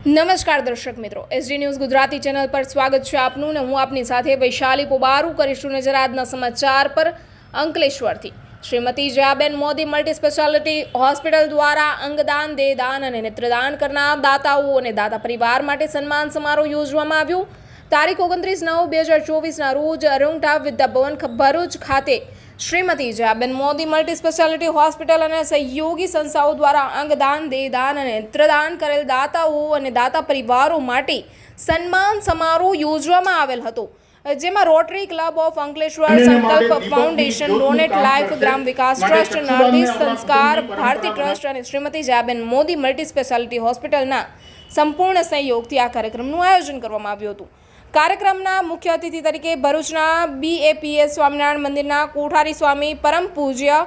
નમસ્કાર દર્શક મિત્રો, એસડી ન્યૂઝ ગુજરાતી ચેનલ પર સ્વાગત છે આપનું ને હું આપની સાથે વૈશાલી પોબારું કરીશું નજર આજના સમાચાર પર। અંકલેશ્વરથી Shrimati Jayaben Modi multi speciality hospital દ્વારા અંગદાન, દેહદાન અને નેત્રદાન કરનાર દાતાઓ અને દાતા પરિવાર માટે સન્માન સમારોહ યોજવામાં આવ્યો। તારીખ 29/9/2024ના રોજ અરુંગઢા વિદ્યાભવન ભરૂચ ખાતે Shrimati Jayaben Modi multi speciality hospital અને સહયોગી સંસ્થાઓ દ્વારા અંગદાન, દેહદાન અને નેત્રદાન કરેલ દાતાઓ અને દાતા પરિવારો માટે સન્માન સમારોહ યોજવામાં આવેલ હતો, જેમાં રોટરી ક્લબ ઓફ અંકલેશ્વર, સંકલ્પ ફાઉન્ડેશન, ડોનેટ લાઈફ, ગ્રામ વિકાસ ટ્રસ્ટ, નરદેશ સંસ્કાર ભારતી ટ્રસ્ટ અને શ્રીમતી જયાબેન મોદી મલ્ટી સ્પેશિયાલિટી હોસ્પિટલના સંપૂર્ણ સહયોગથી આ કાર્યક્રમનું આયોજન કરવામાં આવ્યું હતું। કાર્યક્રમના મુખ્ય અતિથિ તરીકે ભરૂચના BAPS સ્વામિનારાયણ મંદિરના કોઠારી સ્વામી પરમ પૂજ્ય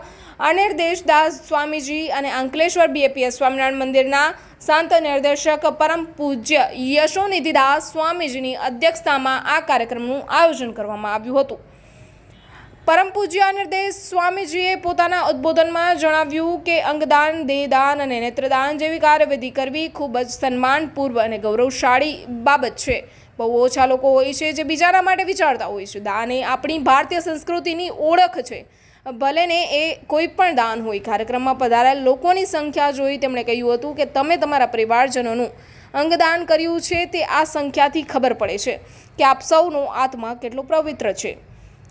અનિર્દેશદાસ સ્વામીજી અને અંકલેશ્વર BAPS સ્વામિનારાયણ મંદિરના સંત નિર્દેશક પરમ પૂજ્ય યશોનિધિદાસ સ્વામીજીની અધ્યક્ષતામાં આ કાર્યક્રમનું આયોજન કરવામાં આવ્યું હતું। પરમ પૂજ્ય અનિર્દેશ સ્વામીજીએ પોતાના ઉદ્બોધનમાં જણાવ્યું કે અંગદાન, દેહદાન અને નેત્રદાન જેવી કાર્યવિધિ કરવી ખૂબ જ સન્માનપૂર્વ અને ગૌરવશાળી બાબત છે। બહુ ઓછા લોકો હોય છે જે બીજાના માટે વિચારતા હોય છે। દાન એ આપણી ભારતીય સંસ્કૃતિની ઓળખ છે, ભલે ને એ કોઈ પણ દાન હોય। કાર્યક્રમમાં પધારેલ લોકોની સંખ્યા જોઈ તેમણે કહ્યું હતું કે તમે તમારા પરિવારજનોનું અંગદાન કર્યું છે તે આ સંખ્યાથી ખબર પડે છે કે આપ સૌનો આત્મા કેટલો પવિત્ર છે।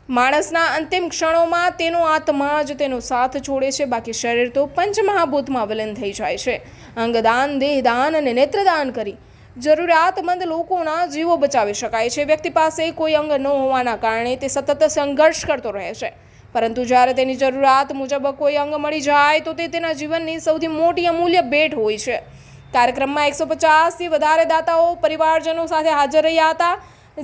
માણસના અંતિમ ક્ષણોમાં તેનો આત્મા જ તેનો સાથ છોડે છે, બાકી શરીર તો પંચમહાભૂતમાં વિલીન થઈ જાય છે। અંગદાન, દેહદાન અને નેત્રદાન કરી જરૂરિયાતમંદ લોકોના જીવો બચાવી શકાય છે। વ્યક્તિ પાસે કોઈ અંગ ન હોવાના કારણે તે સતત સંઘર્ષ કરતો રહે છે, પરંતુ જ્યારે તેની જરૂરિયાત મુજબ કોઈ અંગ મળી જાય તો તે તેના જીવનની સૌથી મોટી અમૂલ્ય ભેટ હોય છે। કાર્યક્રમમાં 150થી વધારે દાતાઓ પરિવારજનો સાથે હાજર રહ્યા હતા,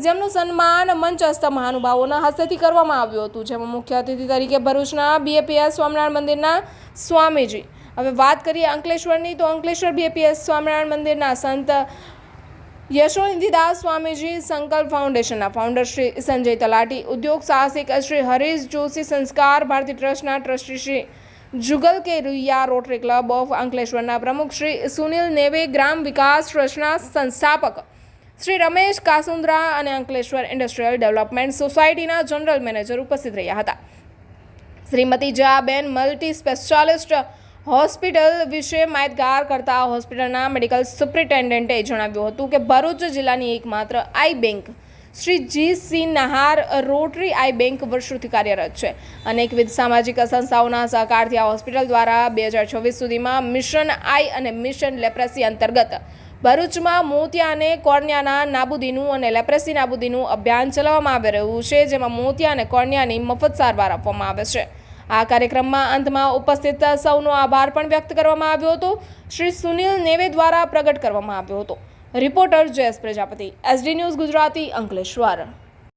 જેમનું સન્માન મંચસ્થ મહાનુભાવોના હસ્તેથી કરવામાં આવ્યું હતું, જેમાં મુખ્ય અતિથિ તરીકે ભરૂચના BAPS સ્વામિનારાયણ મંદિરના સ્વામીજી। હવે વાત કરીએ અંકલેશ્વરની, તો અંકલેશ્વર BAPS સ્વામિનારાયણ મંદિરના સંત યશોનિધિદાસ સ્વામીજી, સંકલ્પ ફાઉન્ડેશનના ફાઉન્ડર શ્રી સંજય તલાટી, ઉદ્યોગ સાહસિક શ્રી હરીશ જોશી, સંસ્કાર ભારતી ટ્રસ્ટના ટ્રસ્ટી શ્રી જુગલ કે રૂયા, રોટરી ક્લબ ઓફ અંકલેશ્વરના પ્રમુખ શ્રી સુનિલ નેવે, ગ્રામ વિકાસ ટ્રસ્ટના સંસ્થાપક શ્રી રમેશ કાસુંદ્રા અને અંકલેશ્વર ઇન્ડસ્ટ્રીયલ ડેવલપમેન્ટ સોસાયટીના જનરલ મેનેજર ઉપસ્થિત રહ્યા હતા। Shrimati Jayaben multi specialist hospital વિશે માહિતગાર કરતા હોસ્પિટલના મેડિકલ સુપ્રિન્ટેન્ડન્ટે જણાવ્યું હતું કે ભરૂચ જિલ્લાની એકમાત્ર I bank Shri GC નહાર rotary I bank વર્ષોથી કાર્યરત છે। અનેકવિધ સામાજિક સંસ્થાઓના સહકારથી આ હોસ્પિટલ દ્વારા 2026 સુધીમાં મિશન આઈ અને મિશન લેપ્રેસી અંતર્ગત ભરૂચમાં મોતિયા અને કોર્નિયાના નાબૂદીનું અને લેપ્રેસી નાબૂદીનું અભિયાન ચલાવવામાં આવી રહ્યું છે, જેમાં મોતિયા અને કોર્નિયાની મફત સારવાર આપવામાં આવે છે। આ કાર્યક્રમમાં અંતમાં ઉપસ્થિત સૌનો આભાર પણ વ્યક્ત કરવામાં આવ્યો હતો, શ્રી સુનિલ નેવે દ્વારા પ્રગટ કરવામાં આવ્યો હતો। Reporter Jayesh Prajapati, SD news Gujarati, Ankleshwar.